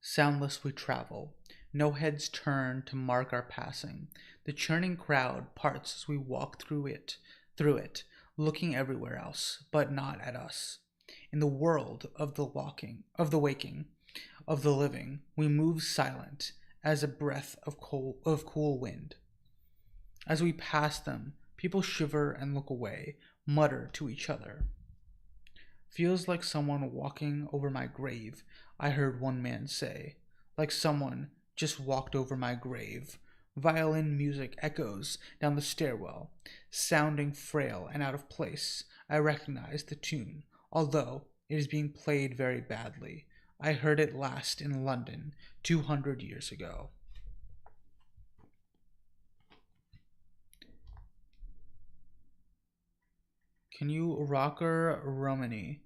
S1: Soundless we travel. No heads turn to mark our passing. The churning crowd parts as we walk through it, looking everywhere else, but not at us. In the world of the waking, of the living, we move silent as a breath of cool wind. As we pass them, people shiver and look away, mutter to each other. Feels like someone walking over my grave, I heard one man say. Like someone just walked over my grave. Violin music echoes down the stairwell, sounding frail and out of place. I recognize the tune, although it is being played very badly. I heard it last in London 200 years ago. Can you rocker Romany?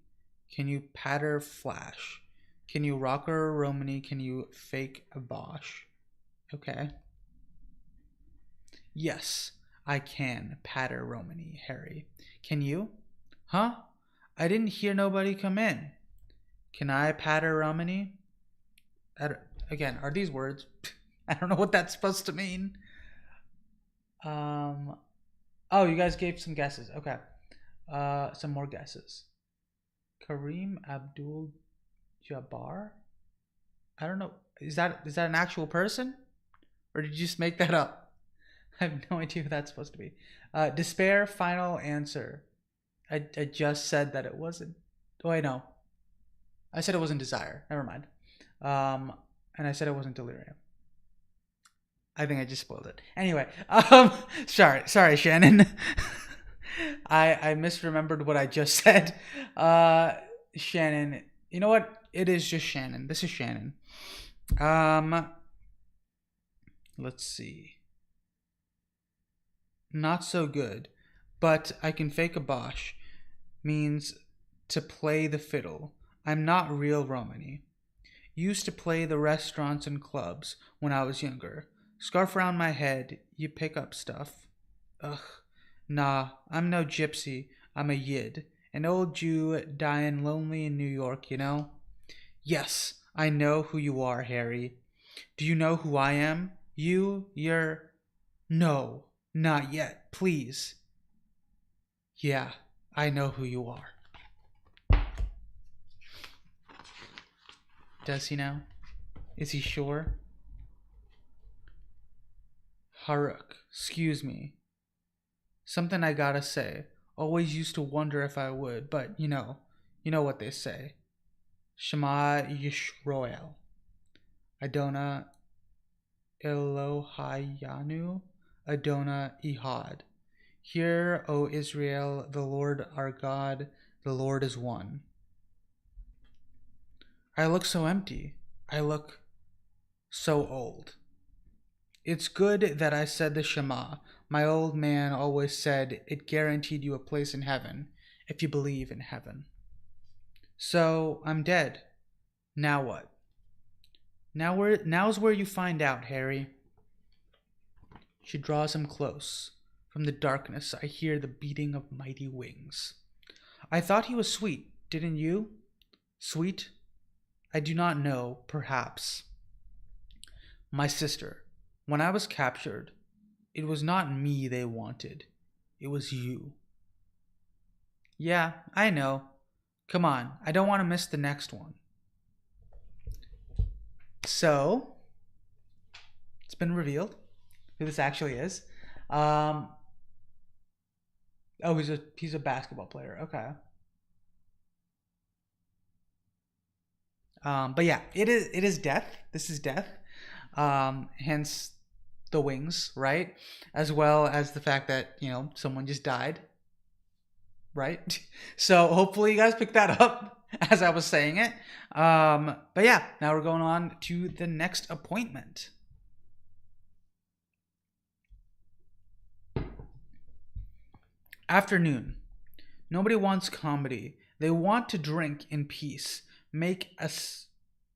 S1: Can you patter flash? Can you rocker Romany? Can you fake a Bosch? Okay. Yes, I can patter Romany, Harry. Can you? Huh? I didn't hear nobody come in. Can I patter Romany? Again, are these words? I don't know what that's supposed to mean. Oh, you guys gave some guesses. Okay. Some more guesses. Kareem Abdul Jabbar? I don't know. Is that an actual person? Or did you just make that up? I have no idea who that's supposed to be. Despair, final answer. I just said that it wasn't. Oh, I know. I said it wasn't desire. Never mind. And I said it wasn't delirium. I think I just spoiled it. Anyway, sorry, Shannon. I misremembered what I just said. Shannon, you know what? It is just Shannon. This is Shannon. Let's see. Not so good, but I can fake a Bosch means to play the fiddle. I'm not real Romany. Used to play the restaurants and clubs when I was younger. Scarf around my head, you pick up stuff. Ugh, nah, I'm no gypsy, I'm a Yid. An old Jew dying lonely in New York, you know? Yes, I know who you are, Harry. Do you know who I am? You're... No, not yet, please. Yeah, I know who you are. Does he now? Is he sure? Haruk, excuse me. Something I gotta say. Always used to wonder if I would, but you know what they say. Shema Yisroel. Adona Elohayanu. Adona Ehad. Hear, O Israel, the Lord our God, the Lord is one. I look so empty. I look so old. It's good that I said the Shema. My old man always said it guaranteed you a place in heaven if you believe in heaven. So I'm dead. Now what? Now's where you find out, Harry. She draws him close. From the darkness, I hear the beating of mighty wings. I thought he was sweet, didn't you? Sweet? I do not know, perhaps. My sister, when I was captured, it was not me they wanted. It was you. Yeah, I know. Come on, I don't want to miss the next one. So, it's been revealed who this actually is. Oh, he's a basketball player. Okay. But yeah, it is death. This is death. Hence the wings, right? As well as the fact that, someone just died, right? So hopefully you guys picked that up as I was saying it. But yeah, now we're going on to the next appointment. Afternoon. Nobody wants comedy. They want to drink in peace, make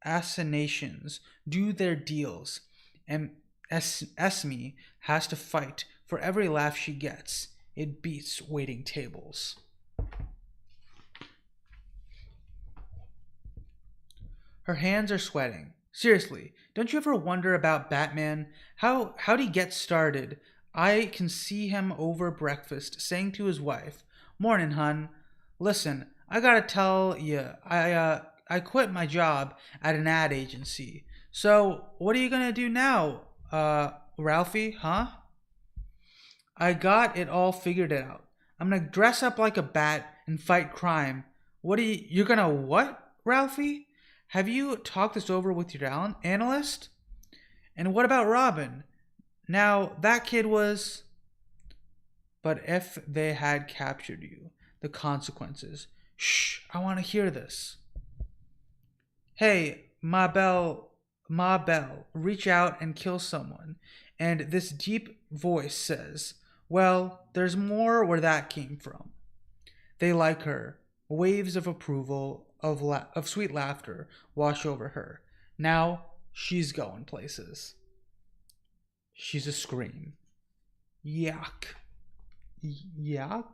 S1: assignations, do their deals, and Esme has to fight for every laugh she gets. It beats waiting tables. Her hands are sweating. Seriously, don't you ever wonder about Batman? How'd he get started? I can see him over breakfast saying to his wife, "Morning, hun. Listen, I gotta tell you, I quit my job at an ad agency. So, what are you gonna do now, Ralphie, huh? I got it all figured out. I'm gonna dress up like a bat and fight crime. What are you're gonna what, Ralphie? Have you talked this over with your analyst? And what about Robin? Now, that kid was. But if they had captured you, the consequences. Shh, I want to hear this. Hey, Ma Belle, reach out and kill someone. And this deep voice says, well, there's more where that came from. They like her. Waves of approval, of sweet laughter wash over her. Now she's going places. She's a scream. Yuck. Yuck?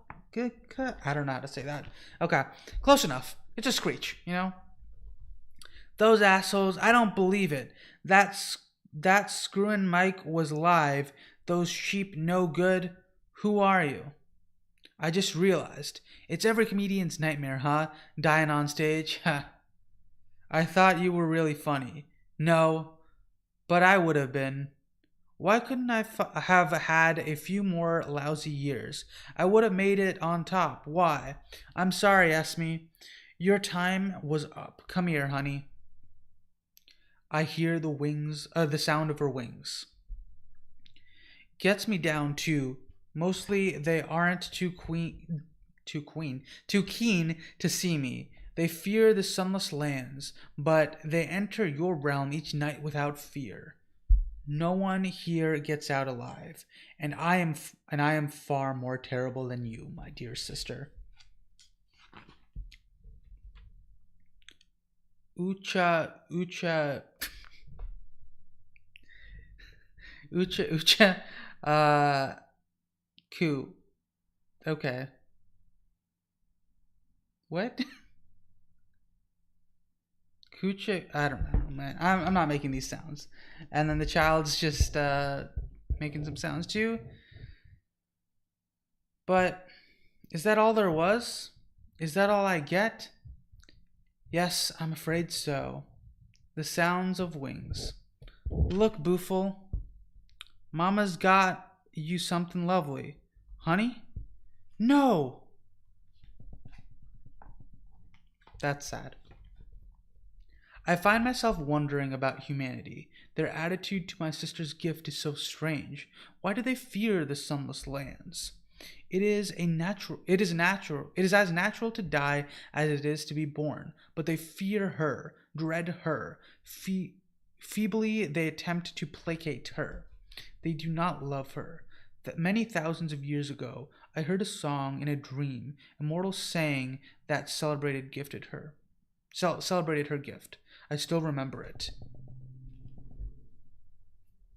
S1: I don't know how to say that. Okay, close enough. It's a screech, you know? Those assholes, I don't believe it. That screwin' Mike was live. Those sheep no good. Who are you? I just realized. It's every comedian's nightmare, huh? Dying on stage? I thought you were really funny. No, but I would have been. Why couldn't I have had a few more lousy years? I would have made it on top. Why? I'm sorry, Esme. Your time was up. Come here, honey. I hear the sound of her wings. Gets me down too. Mostly they aren't too keen to see me. They fear the sunless lands, but they enter your realm each night without fear. No one here gets out alive, and I am far more terrible than you, my dear sister. Ucha, ku. Okay. What? Kucha, I don't know, man. I'm not making these sounds. And then the child's just making some sounds too. But is that all there was? Is that all I get? Yes, I'm afraid so. The sounds of wings. Look, Boofle. Mama's got you something lovely. Honey? No! That's sad. I find myself wondering about humanity. Their attitude to my sister's gift is so strange. Why do they fear the sunless lands? It is as natural to die as it is to be born, but they fear her, dread her. Feebly they attempt to placate her. They do not love her. That many thousands of years ago, I heard a song in a dream, a mortal sang that celebrated her gift. I still remember it.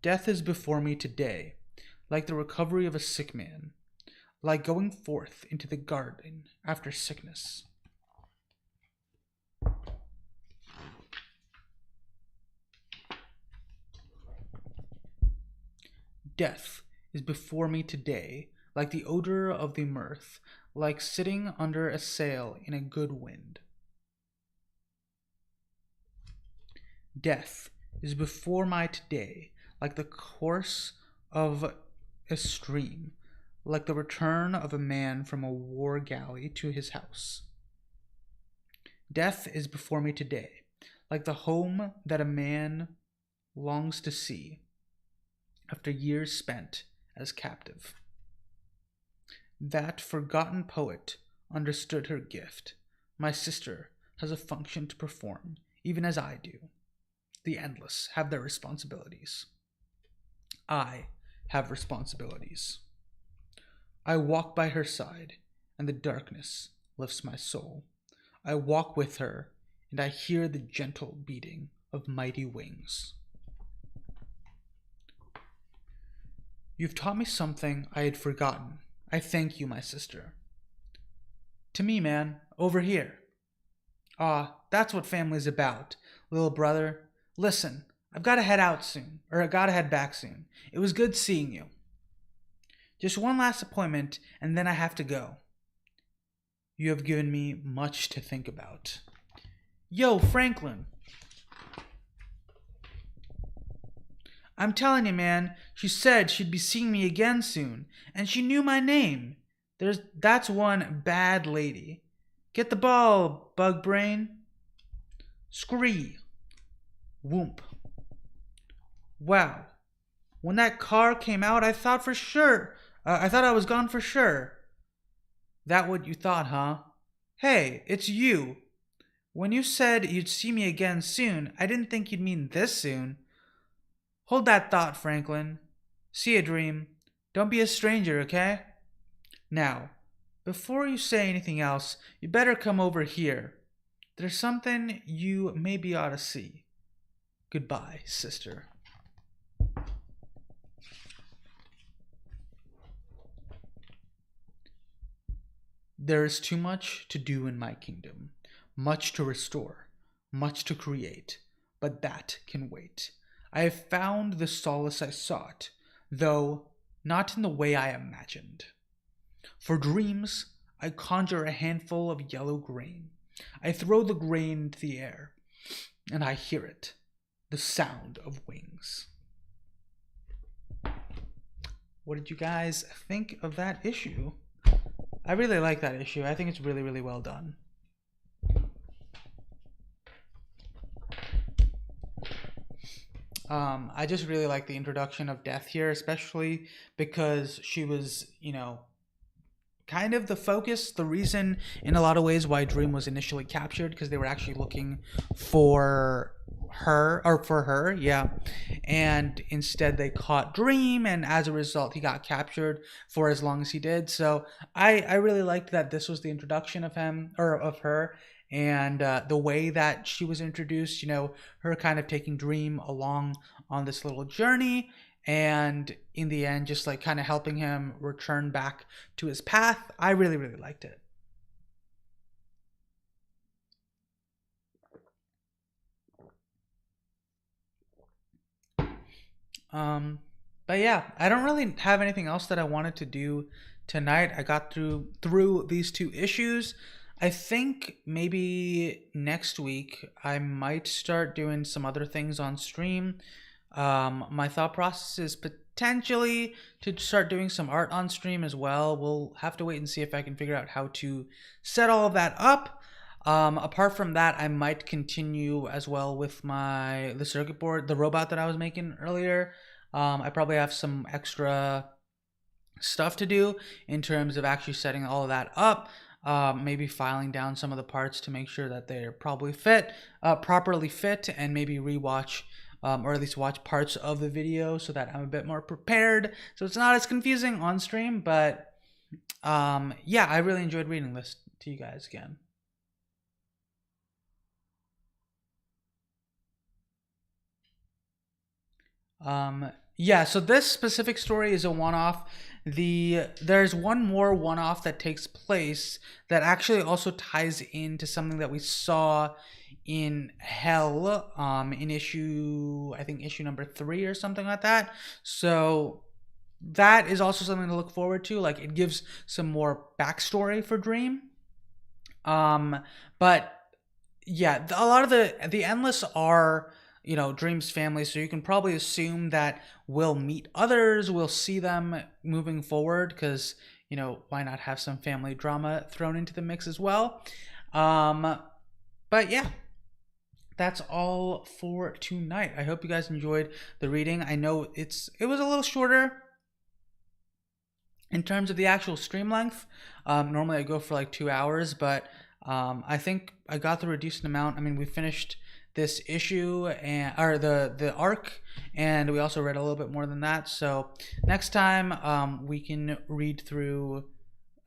S1: Death is before me today, like the recovery of a sick man, like going forth into the garden after sickness. Death is before me today, like the odor of the mirth, like sitting under a sail in a good wind. Death is before my today, like the course of a stream, like the return of a man from a war galley to his house. Death is before me today, like the home that a man longs to see after years spent as captive. That forgotten poet understood her gift. My sister has a function to perform, even as I do. The endless have their responsibilities. I have responsibilities. I walk by her side, and the darkness lifts my soul. I walk with her, and I hear the gentle beating of mighty wings. You've taught me something I had forgotten. I thank you, my sister. To me, man, over here. That's what family's about, little brother. Listen, I've got to head out soon, or I got to head back soon. It was good seeing you. Just one last appointment, and then I have to go. You have given me much to think about. Yo, Franklin. I'm telling you, man, she said she'd be seeing me again soon, and she knew my name. That's one bad lady. Get the ball, bug brain. Scree. Whoomp. Wow. When that car came out, I thought for sure. I thought I was gone for sure. That what you thought, huh? Hey, it's you. When you said you'd see me again soon, I didn't think you'd mean this soon. Hold that thought, Franklin. See ya, Dream. Don't be a stranger, okay? Now, before you say anything else, you better come over here. There's something you maybe ought to see. Goodbye, sister. There is too much to do in my kingdom, much to restore, much to create, but that can wait. I have found the solace I sought, though not in the way I imagined. For dreams, I conjure a handful of yellow grain. I throw the grain into the air, and I hear it, the sound of wings. What did you guys think of that issue? I really like that issue. I think it's really, really well done. I just really like the introduction of Death here, especially because she was, kind of the focus, the reason in a lot of ways why Dream was initially captured, because they were actually looking for her, yeah. And instead they caught Dream, and as a result he got captured for as long as he did. So I really liked that this was the introduction of him, or of her, and the way that she was introduced, her kind of taking Dream along on this little journey, and in the end just like kind of helping him return back to his path. I really, really liked it. But yeah, I don't really have anything else that I wanted to do tonight. I got through these two issues. I think maybe next week I might start doing some other things on stream. My thought process is potentially to start doing some art on stream as well. We'll have to wait and see if I can figure out how to set all of that up. Apart from that, I might continue as well with the circuit board, the robot that I was making earlier. I probably have some extra stuff to do in terms of actually setting all of that up. Maybe filing down some of the parts to make sure that they're properly fit, and maybe rewatch or at least watch parts of the video so that I'm a bit more prepared, so it's not as confusing on stream. But yeah, I really enjoyed reading this to you guys again. Yeah, so this specific story is a one-off. There's one more one-off that takes place that actually also ties into something that we saw in Hell, in I think issue number 3 or something like that. So that is also something to look forward to. Like, it gives some more backstory for Dream. But yeah, a lot of the Endless are Dream's family, so you can probably assume that we'll meet others, we'll see them moving forward, because why not have some family drama thrown into the mix as well. But yeah, that's all for tonight. I hope you guys enjoyed the reading. I know it was a little shorter in terms of the actual stream length. Normally I go for like 2 hours, but I think I got through a decent amount. I mean, we finished this issue or the arc, and we also read a little bit more than that. So next time we can read through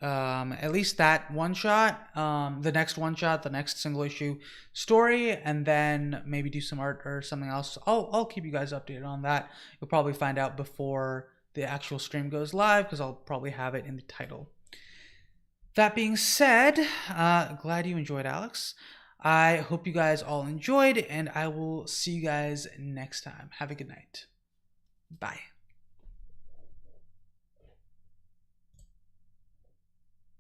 S1: at least that one shot, the next one shot, the next single issue story, and then maybe do some art or something else. I'll keep you guys updated on that. You'll probably find out before the actual stream goes live, because I'll probably have it in the title. That being said, glad you enjoyed, Alex. I hope you guys all enjoyed, and I will see you guys next time. Have a good night. Bye.